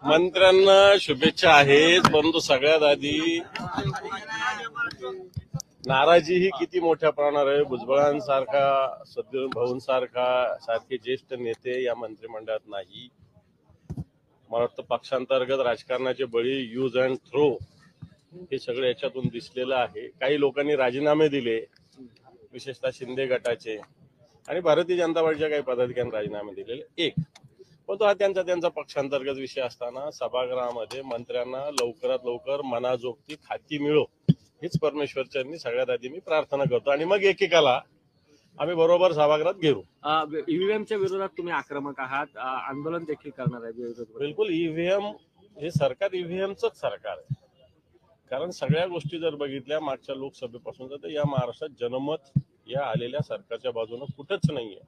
मंत्र्यांना शुभेच्छा आहेत, परंतु सगळ्यात आधी नाराजी ही किती मोठ्या प्रमाणावर आहे. भुजबळांसारखा, सद्गुरू भाऊंसारखे ज्येष्ठ नेते या मंत्रिमंडळात नाही. मला वाटतं पक्षांतर्गत राजकारणाचे बळी, यूज अँड थ्रो हे सगळं याच्यातून दिसलेलं आहे. काही लोकांनी राजीनामे दिले, विशेषतः शिंदे गटाचे आणि भारतीय जनता पार्टीच्या काही पदाधिकाऱ्यांनी राजीनामे दिलेले. एक पण तो हा त्यांचा पक्षांतर्गत विषय असताना सभागृहामध्ये मंत्र्यांना लवकरात लवकर मनाजोगती खाती मिळो हीच परमेश्वरच्यांनी सगळ्यात आधी मी प्रार्थना करतो आणि मग एकेकाला आम्ही बरोबर सभागृहात घेऊ. ईव्हीएमच्या विरोधात तुम्ही आक्रमक आहात, आंदोलन देखील करणार आहे. बिलकुल, ईव्हीएम हे सरकार ईव्हीएमचंच सरकार आहे. कारण सगळ्या गोष्टी जर बघितल्या मागच्या लोकसभेपासून तर या महाराष्ट्रात जनमत या आलेल्या सरकारच्या बाजूने कुठंच नाहीये.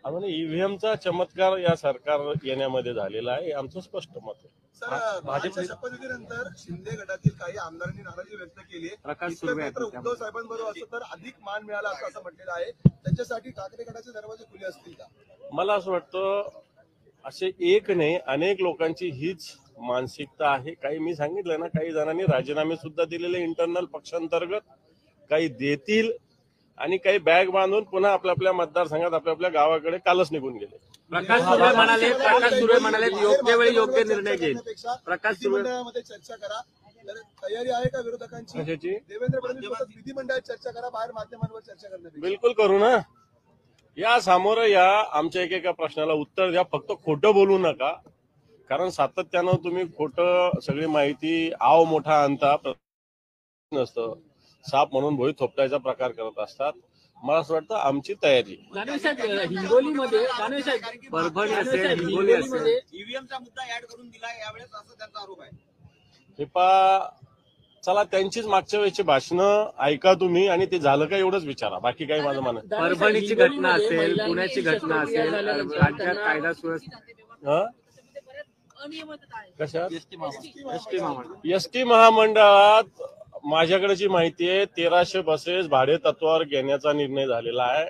आणि ईव्हीएमचा चमत्कार या सरकार येण्यामध्ये झालेला आहे, आमचं स्पष्ट मत आहे. भाजपच्या शपथविधीनंतर शिंदे गटातील काही आमदारांनी नाराजी व्यक्त केली आहे. उद्धव साहेबांबरोबर असं तर अधिक मान मिळाला असं म्हटलेलं आहे. त्याच्यासाठी ठाकरे गटाचे दरवाजे खुले असतील का? मला असं वाटतं असे एक नाही, अनेक लोकांची हीच मानसिकता आहे. काही मी सांगितलं ना, काही जणांनी राजीनामे सुद्धा दिलेले इंटरनल पक्षांतर्गत, काही देतील आणि काही बॅग बांधून पुन्हा आपल्या मतदारसंघात आपल्या गावाकडे कालच निघून गेले. प्रकाश सुर्वे म्हणाले योग्य वेळी योग्य निर्णय घेईल. प्रकाश सुर्वे चर्चा करा, तयारी आहे का विरोधकांची? देवेंद्र फडणवीस विधिमंडळात चर्चा करा, बाहेर माध्यमांवर चर्चा करण्यात? बिलकुल करू ना. या सामोरं या, आमच्या एकेका प्रश्नाला उत्तर द्या, फक्त खोटं बोलू नका. कारण सातत्यानं तुम्ही खोटं सगळी माहिती आव मोठा आणता नसतं, साप म्हणून भोई थोपटायचा प्रकार करत असतात. मला असं वाटतं आमची तयारी. हिंगोलीमध्ये परभणी असेल, हिंगोली असेल, ईव्हीएमचा मुद्दा ऍड करून दिला यावेळेस असं त्यांचा आरोप आहे. हे चला त्यांचीच मागच्या वेळेची भाषणं ऐका तुम्ही आणि ते झालं का एवढंच विचारा, बाकी काही माझं म्हणणं. परभणीची घटना असेल, पुण्याची घटना असेल, राज्यात कायदा सुव्यवस्था कशात एसटी महामंडळात माझ्याकडेची माहिती आहे 1300 बसेस भाडे तत्वावर घेण्याचा निर्णय झालेला आहे.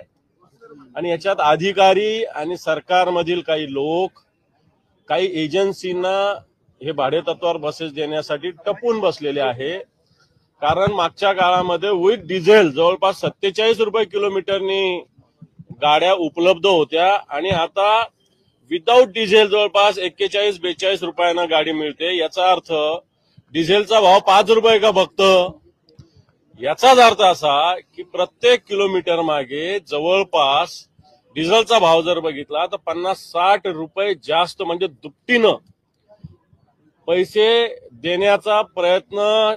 आणि याच्यात अधिकारी आणि सरकारमधील काही लोक काही एजन्सींना हे भाडे तत्वावर बसेस देण्यासाठी टपून बसलेले आहे. कारण मागच्या काळामध्ये विथ डिझेल जवळपास 47 रुपये किलोमीटरनी गाड्या उपलब्ध होत्या आणि आता विदाऊट डिझेल जवळपास 41-42 रुपयांना गाडी मिळते. याचा अर्थ डिझेलचा भाव 5 रुपये का फक्त? याचाच अर्थ असा की प्रत्येक किलोमीटर मागे जवळपास डिझेलचा भाव जर बघितला तर 50-60 रुपये जास्त, म्हणजे दुपटीनं पैसे देण्याचा प्रयत्न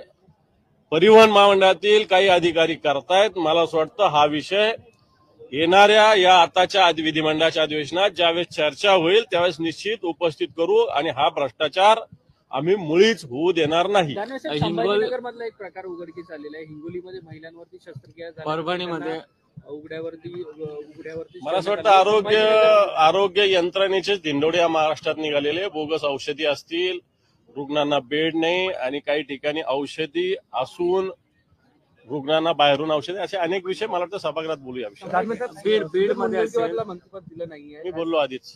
परिवहन महामंडळातील काही अधिकारी करतायत. मला असं वाटतं हा विषय येणाऱ्या या आताच्या विधिमंडळाच्या अधिवेशनात ज्यावेळेस चर्चा होईल त्यावेळेस निश्चित उपस्थित करू आणि हा भ्रष्टाचार आम्ही मुळीच होऊ देणार नाही. संभाजीनगर मधला एक प्रकार उघडकीस आलेला आहे. हिंगोलीमध्ये महिलांवरती शस्त्रक्रिया झाली, परभणीमध्ये उघड्यावरती मला असं वाटतं आरोग्य यंत्रणेचेच धिंडोडे या महाराष्ट्रात निघालेले. बोगस औषधी असतील, रुग्णांना बेड नाही आणि काही ठिकाणी औषधी असून रुग्णांना बाहेरून औषधी, असे अनेक विषय मला वाटतं सभागृहात बोलूया. बीडमध्ये मंत्रिपद दिलं नाहीये, मी बोललो आधीच.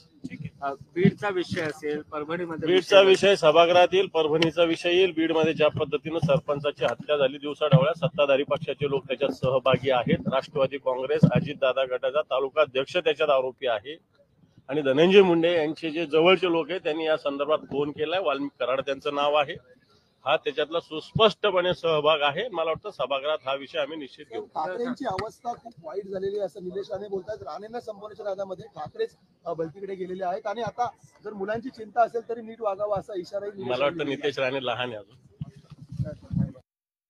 बीडचा विषय असेल, परभणीमध्ये बीडचा विषय सभागृहात येईल, परभणीचा विषय येईल. बीडमध्ये ज्या पद्धतीनं सरपंचाची हत्या झाली दिवसाढवळ्या, सत्ताधारी पक्षाचे लोक त्याच्यात सहभागी आहेत. राष्ट्रवादी काँग्रेस, अजितदादा गटाचा तालुका अध्यक्ष त्याच्यात आरोपी आहे आणि धनंजय मुंडे यांचे जे जवळचे लोक आहेत त्यांनी या संदर्भात फोन केलाय. वाल्मिक कराड त्यांचं नाव आहे. हा त्याच्यातला सुस्पष्टपणे सहभाग आहे. मला वाटतं सभागृहात हा विषय आम्ही निश्चित घेऊ. ठाकरेंची अवस्था खूप वाईट झालेली आहे असं निलेश राणे बोलतात. राणेंना संपवण्याच्या नादामध्ये ठाकरेच बलतीकडे गेलेले आहेत आणि आता जर मुलांची चिंता असेल तरी नीट वागावं असा इशाराही मला वाटतं नितेश राणे लहान आहे अजून.